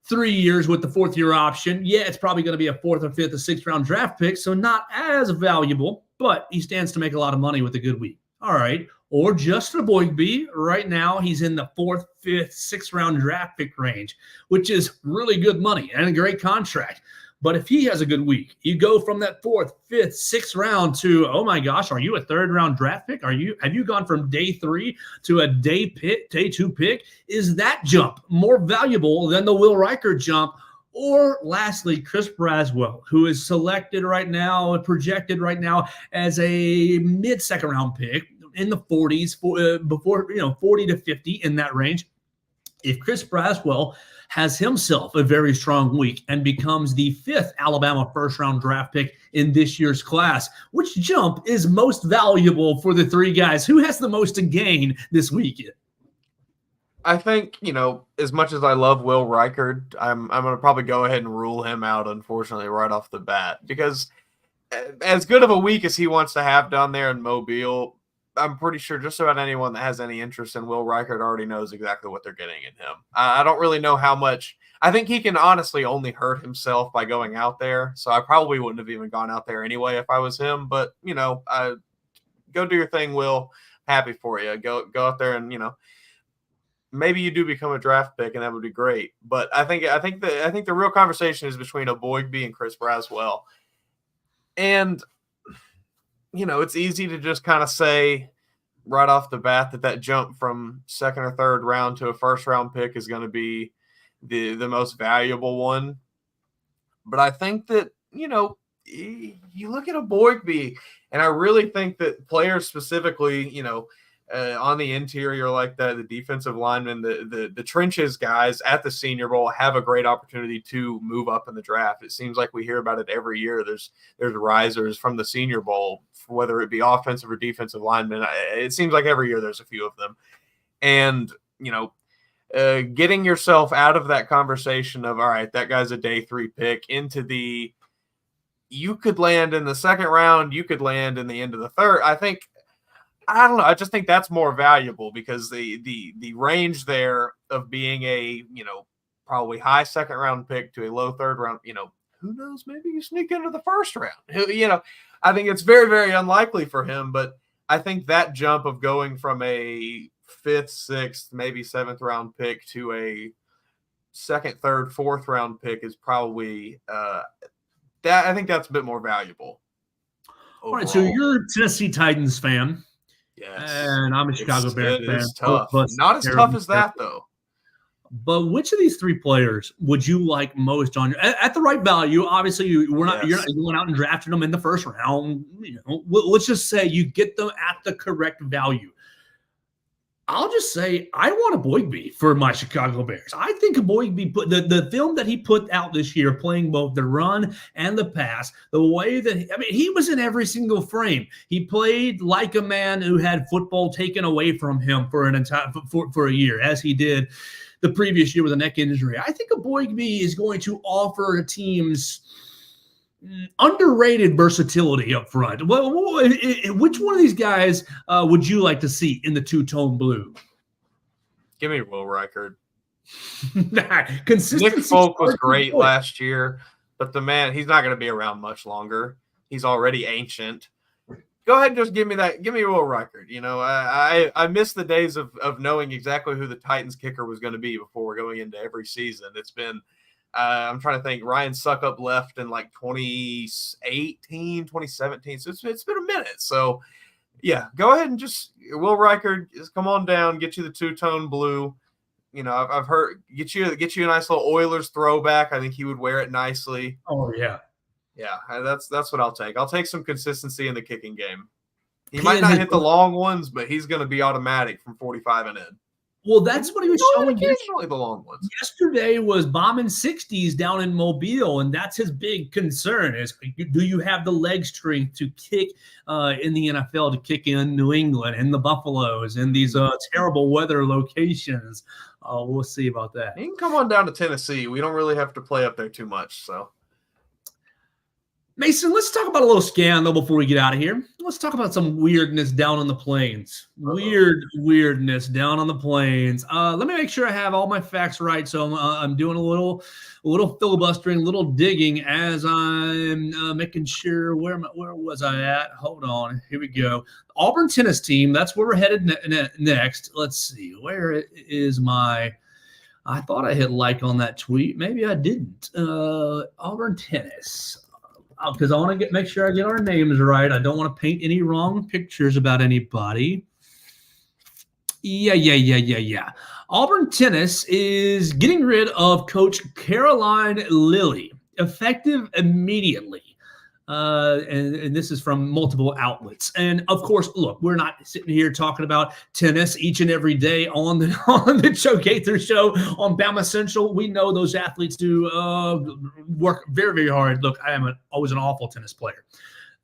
3 years with the 4th-year option. Yeah, it's probably going to be a 4th or 5th or 6th-round draft pick, so not as valuable, but he stands to make a lot of money with a good week. All right. Or Justin Boygby. Right now, he's in the 4th, 5th, 6th-round draft pick range, which is really good money and a great contract. But if he has a good week, you go from that 4th, 5th, 6th round to, oh my gosh, are you a 3rd-round draft pick? Have you gone from day 3 to a day 2 pick? Is that jump more valuable than the Will Reichert jump? Or lastly, Chris Braswell, who is selected right now, projected right now as a mid-2nd round pick in the 40s, before 40 to 50 in that range. If Chris Braswell has himself a very strong week and becomes the 5th Alabama 1st-round draft pick in this year's class, which jump is most valuable for the 3 guys? Who has the most to gain this week? I think, as much as I love Will Reichert, I'm going to probably go ahead and rule him out, unfortunately, right off the bat, because as good of a week as he wants to have down there in Mobile, I'm pretty sure just about anyone that has any interest in Will Reichert already knows exactly what they're getting in him. I don't really know how much. I think he can honestly only hurt himself by going out there. So I probably wouldn't have even gone out there anyway if I was him. But, go do your thing, Will. Happy for you. Go out there and, maybe you do become a draft pick, and that would be great. But I think the real conversation is between a Boygby and Chris Braswell. And it's easy to just kind of say right off the bat that jump from 2nd or 3rd round to a 1st-round pick is going to be the most valuable one. But I think that, you look at a Boygby, and I really think that players specifically, on the interior like that, the defensive linemen, the trenches guys at the Senior Bowl have a great opportunity to move up in the draft. It seems like we hear about it every year. There's risers from the Senior Bowl, whether it be offensive or defensive linemen. It seems like every year there's a few of them. And, getting yourself out of that conversation of, all right, that guy's a day 3 pick, into you could land in the 2nd round, you could land in the end of the 3rd. I don't know. I just think that's more valuable, because the range there of being a, probably high 2nd round pick to a low 3rd round, who knows, maybe you sneak into the 1st round. I think it's very, very unlikely for him, but I think that jump of going from a 5th, 6th, maybe 7th round pick to a 2nd, 3rd, 4th round pick is probably that. I think that's a bit more valuable. Overall. All right, so you're a Tennessee Titans fan. Yes. And I'm a Chicago Bears fan. It's tough. Not as tough as that, though. But which of these three players would you like most on at the right value? Obviously, you're not going out and drafting them in the first round. Let's just say you get them at the correct value. I'll just say I want a Boygby for my Chicago Bears. I think Boygby put the film that he put out this year, playing both the run and the pass, the way that he was in every single frame. He played like a man who had football taken away from him for an entire for a year, as he did the previous year with a neck injury. I think a Boygby is going to offer teams underrated versatility up front. Well, which one of these guys would you like to see in the two-tone blue? Give me Will Reichard. Consistency. Nick Folk was great last year, but the man, he's not going to be around much longer. He's already ancient. Go ahead and just give me that. Give me Will Reichard. I miss the days of knowing exactly who the Titans kicker was going to be before we're going into every season. It's been I'm trying to think. Ryan Suckup left in like 2018, 2017. So it's been a minute. So, yeah, go ahead and just Will Reichard, just come on down, get you the two-tone blue. I've heard get you a nice little Oilers throwback. I think he would wear it nicely. Oh yeah, yeah. That's what I'll take. I'll take some consistency in the kicking game. He might not hit the long ones, but he's going to be automatic from 45 and in. Well, that's what he was showing. Occasionally the long ones. Yesterday was bombing 60s down in Mobile, and that's his big concern is, do you have the leg strength to kick in the NFL, to kick in New England and the Buffaloes and these terrible weather locations? We'll see about that. You can come on down to Tennessee. We don't really have to play up there too much, so. Mason, let's talk about a little scandal before we get out of here. Let's talk about some weirdness down on the plains. Weirdness down on the plains. Let me make sure I have all my facts right. So I'm doing a little filibustering, a little digging as I'm making sure where was I at? Hold on. Here we go. Auburn tennis team. That's where we're headed next. Let's see. Where is my? I thought I hit like on that tweet. Maybe I didn't. Auburn tennis. Because I want to make sure I get our names right. I don't want to paint any wrong pictures about anybody. Yeah. Auburn tennis is getting rid of Coach Caroline Lilly, effective immediately. And this is from multiple outlets. And of course, look, we're not sitting here talking about tennis each and every day on the Joe Gaither show on BamaCentral. We know those athletes do work very, very hard. Look, I am always an awful tennis player.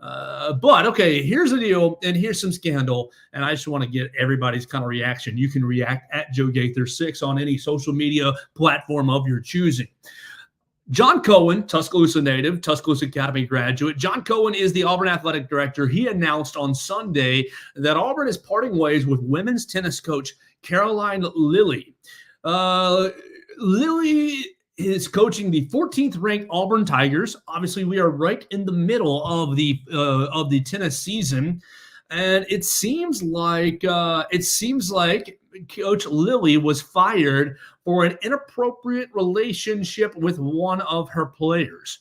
But okay, here's the deal, and here's some scandal, and I just want to get everybody's kind of reaction. You can react at Joe Gaither 6 on any social media platform of your choosing. John Cohen, Tuscaloosa native, Tuscaloosa Academy graduate. John Cohen is the Auburn athletic director. He announced on Sunday that Auburn is parting ways with women's tennis coach Caroline Lilly. Lilly is coaching the 14th ranked Auburn Tigers. Obviously, we are right in the middle of the tennis season, and it seems like Coach Lilly was fired for an inappropriate relationship with one of her players.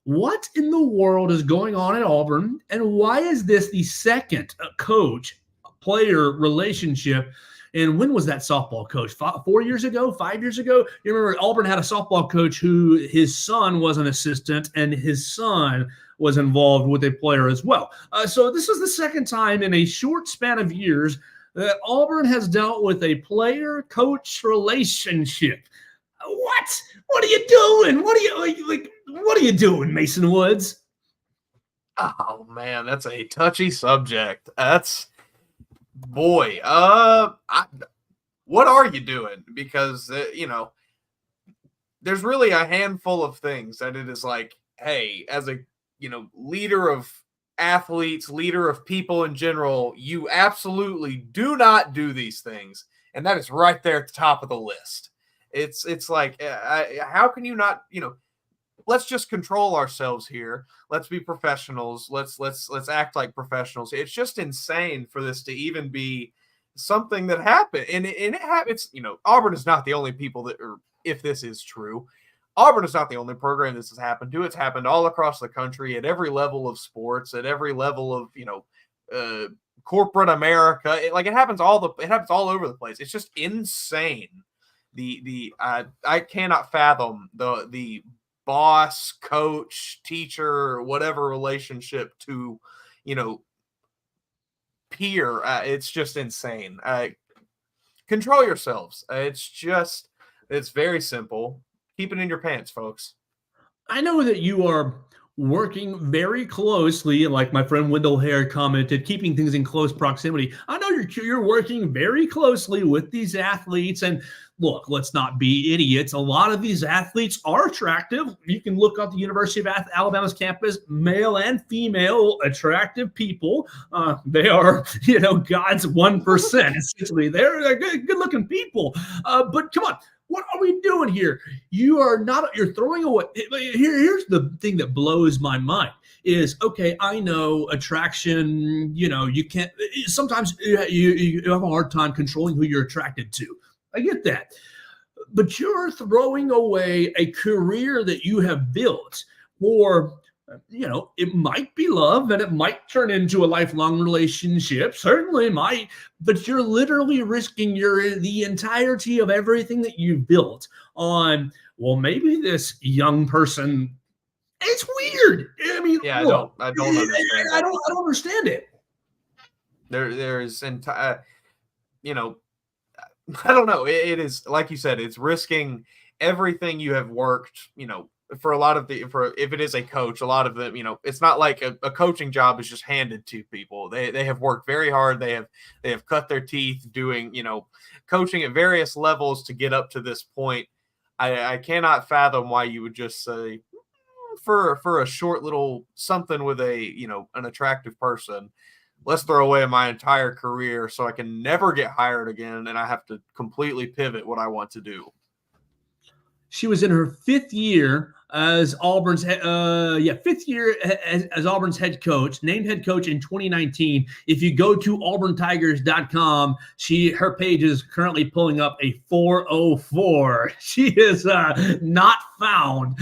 What in the world is going on at Auburn, and why is this the second coach-player relationship? And when was that softball coach? 4 years ago? 5 years ago? You remember Auburn had a softball coach who his son was an assistant, and his son was involved with a player as well. So this is the second time in a short span of years that Auburn has dealt with a player-coach relationship. What? What are you doing? What are you doing, Mason Woods? Oh man, that's a touchy subject. What are you doing? Because there's really a handful of things that it is like, hey, as a leader of athletes, leader of people in general, you absolutely do not do these things, and that is right there at the top of the list. It's like, how can you not? Let's just control ourselves here. Let's be professionals. Let's act like professionals. It's just insane for this to even be something that happened, and it happens. Auburn is not the only people that, or if this is true, Auburn is not the only program this has happened to. It's happened all across the country at every level of sports, at every level of corporate America. It happens all over the place. It's just insane I cannot fathom the boss, coach, teacher, whatever relationship to, peer. It's just insane. Control yourselves. It's very simple. Keep it in your pants, folks. I know that you are working very closely, like my friend Wendell Hare commented, keeping things in close proximity. I know you're working very closely with these athletes. And look, let's not be idiots. A lot of these athletes are attractive. You can look up the University of Alabama's campus, male and female, attractive people. They are, God's 1%. Essentially, they're good-looking people. But come on. What are we doing here? You're throwing away. Here's the thing that blows my mind is, okay, I know attraction, you can't, sometimes you have a hard time controlling who you're attracted to. I get that. But you're throwing away a career that you have built for, it might be love and it might turn into a lifelong relationship. Certainly might, but you're literally risking the entirety of everything that you've built on, well, maybe this young person. It's weird. I mean, yeah, look, I don't understand. I don't understand it. There's entire, I don't know. It is, like you said, it's risking everything you have worked, for a lot of if it is a coach, a lot of them, it's not like a coaching job is just handed to people. They have worked very hard. They have cut their teeth doing, coaching at various levels to get up to this point. I cannot fathom why you would just say for a short little something with an attractive person, let's throw away my entire career so I can never get hired again. And I have to completely pivot what I want to do. She was in her fifth year as Auburn's fifth year as Auburn's head coach, named head coach in 2019. If you go to auburntigers.com, her page is currently pulling up a 404. She is not found.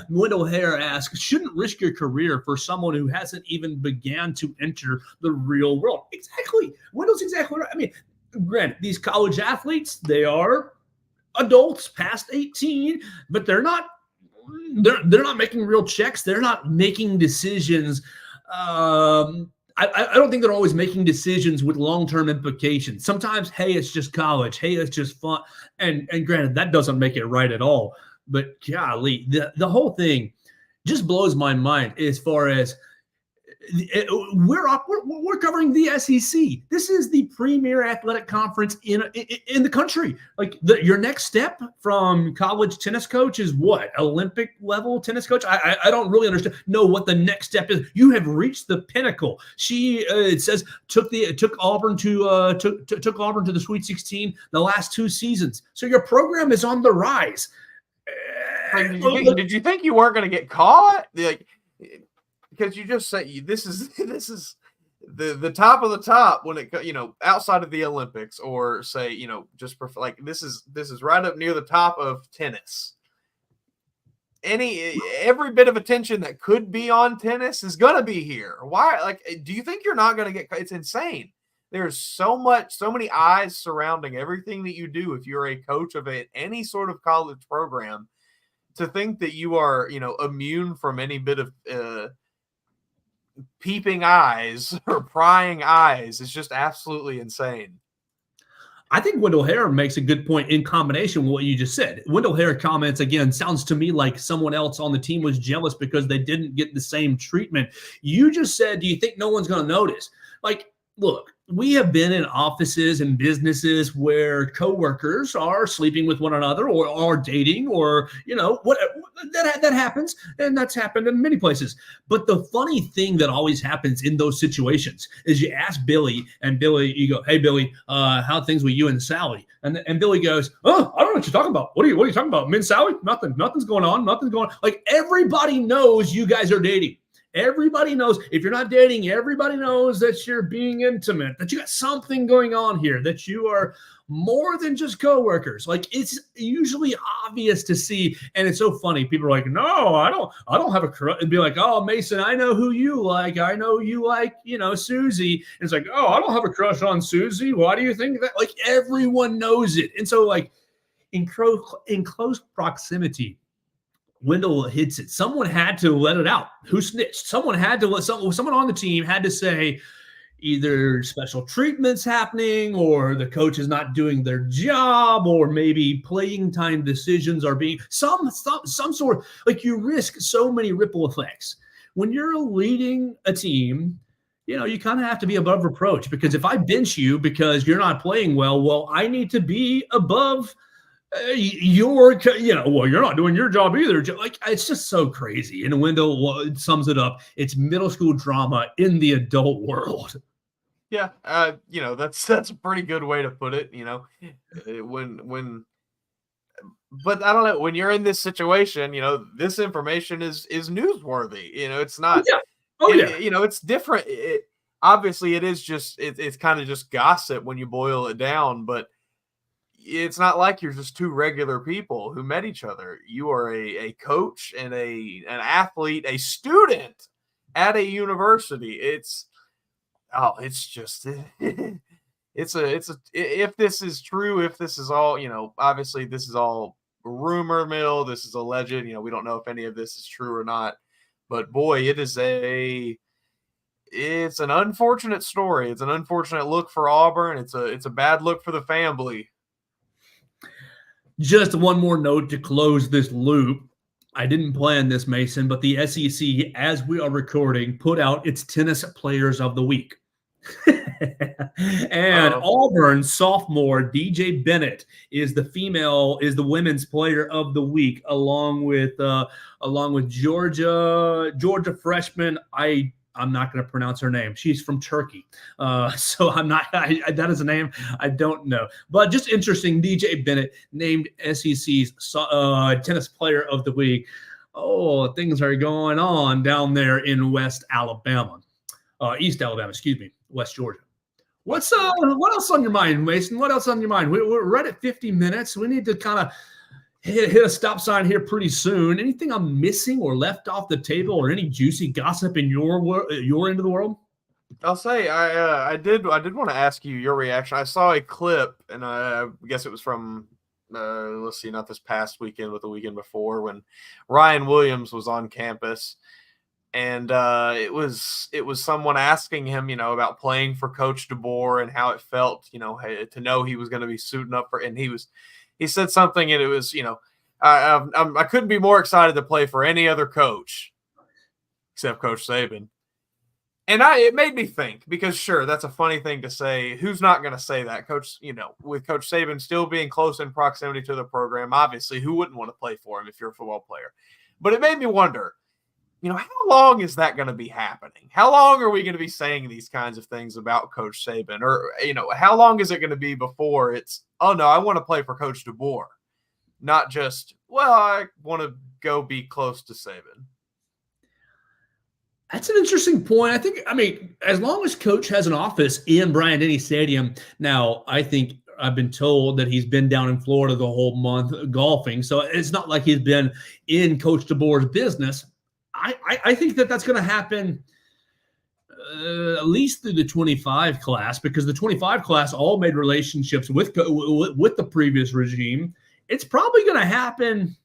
Wendell Hare asks, shouldn't risk your career for someone who hasn't even began to enter the real world? Exactly. Wendell's exactly right. I mean, granted, these college athletes, they are adults past 18, but they're not making real checks. They're not making decisions. I don't think they're always making decisions with long-term implications. Sometimes, hey, it's just college. Hey, it's just fun. And granted, that doesn't make it right at all. But golly, the whole thing just blows my mind as far as we're covering the SEC. This is the premier athletic conference in the country. Like your next step from college tennis coach is what? Olympic level tennis coach? I don't really understand. Know what the next step is. You have reached the pinnacle. She it says took Auburn to the Sweet 16 the last 2 seasons. So your program is on the rise. Did you think you weren't going to get caught? Because you just say this is the top of the top when it outside of the Olympics, or say just this is right up near the top of tennis. Every bit of attention that could be on tennis is gonna be here. Why? Do you think you're not gonna get? It's insane. There's so many eyes surrounding everything that you do. If you're a coach of any sort of college program, to think that you are immune from any bit of peeping eyes or prying eyes is just absolutely insane. I think Wendell Hare makes a good point in combination with what you just said. Wendell Hare comments, again, sounds to me like someone else on the team was jealous because they didn't get the same treatment. You just said, do you think no one's going to notice? Look, we have been in offices and businesses where coworkers are sleeping with one another or are dating or, what that happens. And that's happened in many places. But the funny thing that always happens in those situations is you ask Billy, and Billy, you go, hey, Billy, how are things with you and Sally? And Billy goes, oh, I don't know what you're talking about. What are you talking about? Me and Sally? Nothing's going on. Nothing's going on. Like, everybody knows you guys are dating. Everybody knows. If you're not dating, everybody knows that you're being intimate, that you got something going on here, that you are more than just coworkers. It's usually obvious to see. And it's so funny. People are like, no, I don't have a crush. And be like, oh, Mason, I know who you like. I know you like, Susie. And it's like, oh, I don't have a crush on Susie. Why do you think that? Everyone knows it. And so in close proximity. Wendell hits it. Someone had to let it out. Who snitched? Someone had to let someone on the team had to say either special treatment's happening or the coach is not doing their job or maybe playing time decisions are being some sort, like you risk so many ripple effects. When you're leading a team, you kind of have to be above reproach, because if I bench you because you're not playing well, I need to be above you're not doing your job either. Like, it's just so crazy. And Wendell sums it up. It's middle school drama in the adult world. Yeah, that's a pretty good way to put it. But I don't know, when you're in this situation, this information is newsworthy. It's not. Oh yeah. It's different. Obviously, it is just it's kind of just gossip when you boil it down, but it's not like you're just two regular people who met each other. You are a coach and an athlete, a student at a university. It's just if this is true, if this is all, obviously this is all rumor mill. This is alleged. We don't know if any of this is true or not. But boy, it's an unfortunate story. It's an unfortunate look for Auburn. It's a bad look for the family. Just one more note to close this loop. I didn't plan this, Mason, but the SEC, as we are recording, put out its tennis players of the week. And Auburn sophomore DJ Bennett is the women's player of the week, along with Georgia freshman. I'm not going to pronounce her name. She's from Turkey. So I'm not, that is a name I don't know. But just interesting, DJ Bennett named SEC's tennis player of the week. Oh, things are going on down there in East Alabama, West Georgia. What else on your mind, Mason? What else on your mind? We're right at 50 minutes. We need to kind of hit a stop sign here pretty soon. Anything I'm missing or left off the table, or any juicy gossip in your end of the world? I'll say I did want to ask you your reaction. I saw a clip, and I guess it was from let's see, not this past weekend, but the weekend before, when Ryan Williams was on campus, and it was someone asking him, about playing for Coach DeBoer and how it felt, to know he was going to be suiting up for, and he said something, and it was, I couldn't be more excited to play for any other coach except Coach Saban. And it made me think, because sure, that's a funny thing to say. Who's not going to say that? Coach, with Coach Saban still being close in proximity to the program, obviously, who wouldn't want to play for him if you're a football player? But it made me wonder, how long is that going to be happening? How long are we going to be saying these kinds of things about Coach Saban? Or, how long is it going to be before it's, oh, no, I want to play for Coach DeBoer? Not just, well, I want to go be close to Saban. That's an interesting point. I mean, as long as Coach has an office in Bryant-Denny Stadium, now I think I've been told that he's been down in Florida the whole month golfing. So it's not like he's been in Coach DeBoer's business. I think that's going to happen at least through the 25 class, because the 25 class all made relationships with the previous regime. It's probably going to happen.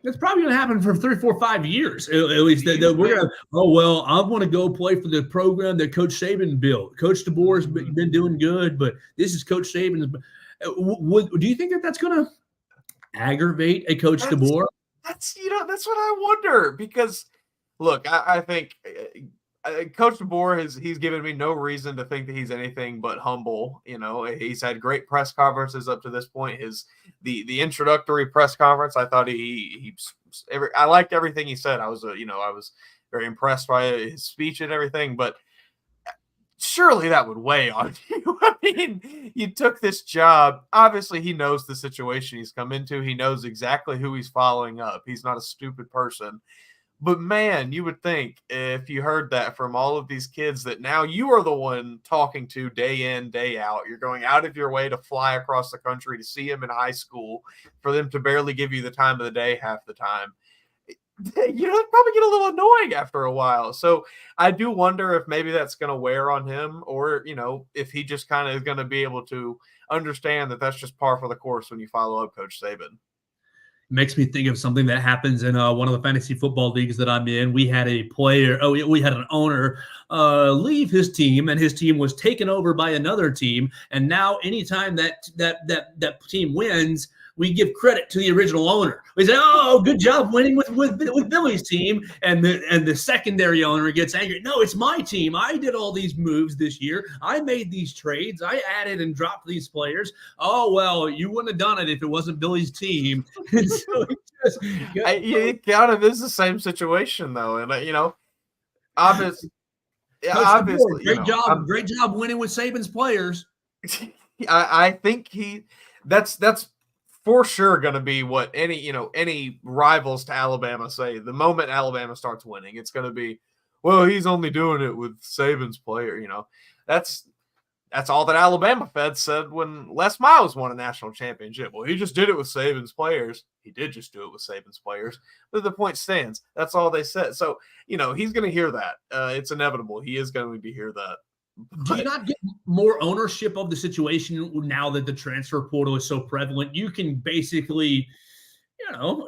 It's probably going to happen for 3, 4, 5 years at least. We're going to, I want to go play for the program that Coach Saban built. Coach DeBoer's been doing good, but this is Coach Saban's. Do you think that's going to aggravate a Coach DeBoer? That's what I wonder, because look, I think Coach DeBoer he's given me no reason to think that he's anything but humble. He's had great press conferences up to this point. The introductory press conference, I thought I liked everything he said. I was very impressed by his speech and everything, but surely that would weigh on you. I mean, you took this job. Obviously, he knows the situation he's come into. He knows exactly who he's following up. He's not a stupid person. But, man, you would think if you heard that from all of these kids that now you are the one talking to day in, day out. You're going out of your way to fly across the country to see him in high school, for them to barely give you the time of the day half the time. probably get a little annoying after a while. So I do wonder if maybe that's going to wear on him, or, if he just kind of is going to be able to understand that that's just par for the course when you follow up Coach Saban. Makes me think of something that happens in one of the fantasy football leagues that I'm in. We had a player, we had an owner leave his team, and his team was taken over by another team. And now anytime that team wins, we give credit to the original owner. We say, "Oh, good job winning with Billy's team," and the secondary owner gets angry. "No, it's my team. I did all these moves this year. I made these trades. I added and dropped these players. Oh well, you wouldn't have done it if it wasn't Billy's team." And so it kind of is the same situation though, and obviously, great job winning with Saban's players. I think that's for sure going to be what any rivals to Alabama say. The moment Alabama starts winning, it's going to be, well, he's only doing it with Saban's player. That's all that Alabama feds said when Les Miles won a national championship. Well, he just did it with Saban's players. He did just do it with Saban's players. But the point stands. That's all they said. So, he's going to hear that. It's inevitable. He is going to hear that. Do you not get more ownership of the situation now that the transfer portal is so prevalent? You can basically,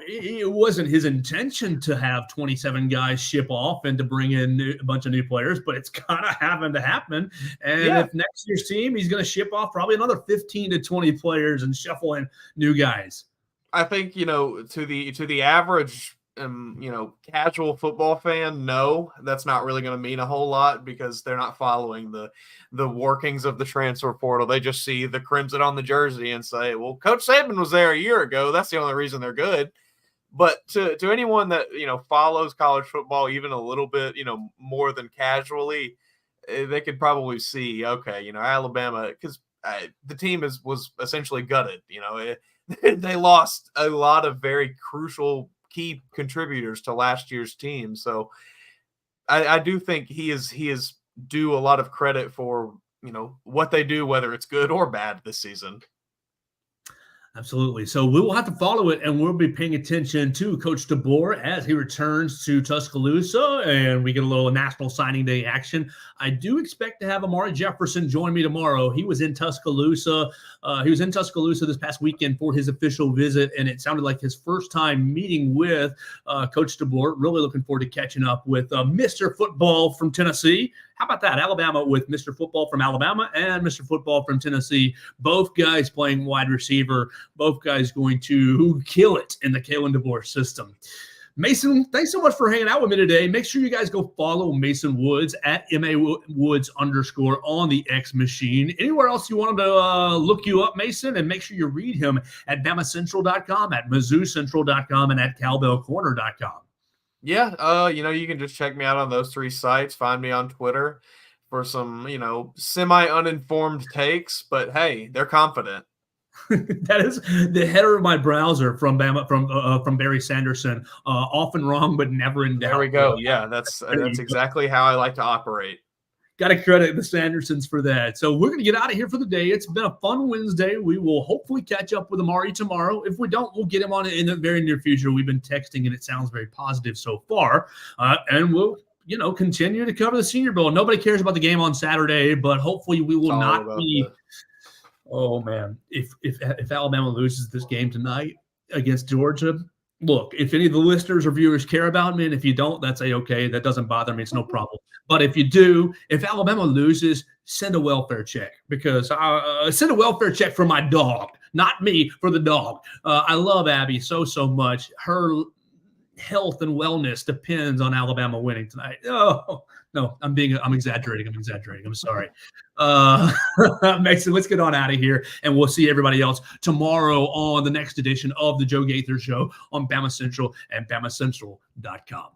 it wasn't his intention to have 27 guys ship off and to bring in a bunch of new players, but it's kind of happened to happen. And if next year's team, he's going to ship off probably another 15 to 20 players and shuffle in new guys. I think, to the average casual football fan, no, that's not really going to mean a whole lot because they're not following the workings of the transfer portal. They just see the crimson on the jersey and say, well, Coach Saban was there a year ago. That's the only reason they're good. But to anyone that, follows college football even a little bit, more than casually, they could probably see, okay, Alabama, because the team was essentially gutted. They lost a lot of very crucial key contributors to last year's team. So I do think he is due a lot of credit for, what they do, whether it's good or bad this season. Absolutely. So we will have to follow it, and we'll be paying attention to Coach DeBoer as he returns to Tuscaloosa, and we get a little National Signing Day action. I do expect to have Amari Jefferson join me tomorrow. He was in Tuscaloosa. This past weekend for his official visit, and it sounded like his first time meeting with Coach DeBoer. Really looking forward to catching up with Mr. Football from Tennessee. How about that? Alabama with Mr. Football from Alabama and Mr. Football from Tennessee. Both guys playing wide receiver. Both guys going to kill it in the Kalen DeBoer system. Mason, thanks so much for hanging out with me today. Make sure you guys go follow Mason Woods at MAWoods_ on the X machine. Anywhere else you want him to look you up, Mason, and make sure you read him at BamaCentral.com, at MizzouCentral.com, and at CowbellCorner.com. Yeah, you can just check me out on those three sites. Find me on Twitter for some, semi-uninformed takes, but hey, they're confident. That is the header of my browser from Barry Sanderson. Often wrong, but never in doubt. There we go. Yeah, that's exactly how I like to operate. Got to credit the Sandersons for that. So we're going to get out of here for the day. It's been a fun Wednesday. We will hopefully catch up with Amari tomorrow. If we don't, we'll get him on in the very near future. We've been texting, and it sounds very positive so far. And we'll, continue to cover the Senior Bowl. Nobody cares about the game on Saturday, but hopefully we will not be. Oh man, if Alabama loses this game tonight against Georgia, look, if any of the listeners or viewers care about me, and if you don't, that's okay. That doesn't bother me. It's no problem. But if you do, if Alabama loses, send a welfare check, because send a welfare check for my dog, not me, for the dog. I love Abby so much. Her health and wellness depends on Alabama winning tonight. Oh, no, I'm exaggerating. I'm sorry. Mason, let's get on out of here, and we'll see everybody else tomorrow on the next edition of the Joe Gaither Show on Bama Central and BamaCentral.com.